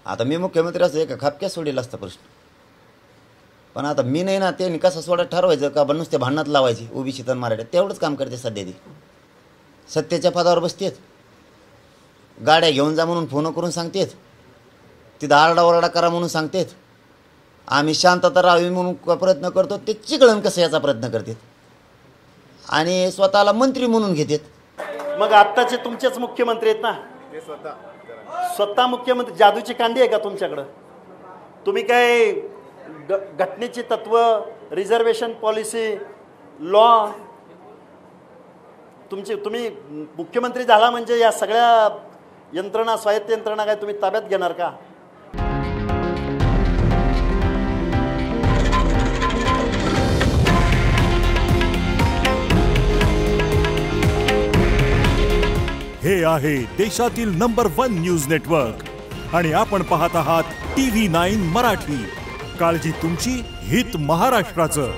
आता मी मुख्यमंत्री असतो एका खापक्यात सोडेल असता प्रश्न, पण आता मी नाही ना, ते कसं सोडा ठरवायचं का पण नुसते भांडणात लावायची ओबीसी तर मराठा, तेवढंच काम करते सध्या. ती सत्तेच्या पदावर बसतेत, गाड्या घेऊन जा म्हणून फोन करून सांगतेत, तिथं आरडाओरडा करा म्हणून सांगतेत, आम्ही शांतता राहावी म्हणून प्रयत्न करतो, ते चिघळण कसं याचा प्रयत्न करतात आणि स्वतःला मंत्री म्हणून घेतात. मग आत्ताचे तुमचेच मुख्यमंत्री आहेत ना, ते स्वतः मुख्यमंत्री. जादूची कांडी आहे का तुमच्याकडं? तुम्ही काय घटनेची तत्व, रिझर्वेशन पॉलिसी, लॉ, तुम्ही मुख्यमंत्री झाला म्हणजे या सगळ्या यंत्रणा, स्वायत्त यंत्रणा काय तुम्ही ताब्यात घेणार का? हे आहे देशातील नंबर 1 न्यूज नेटवर्क आणि आपण पाहत आहात TV9 मराठी. काळजी तुमची, हित महाराष्ट्राचं.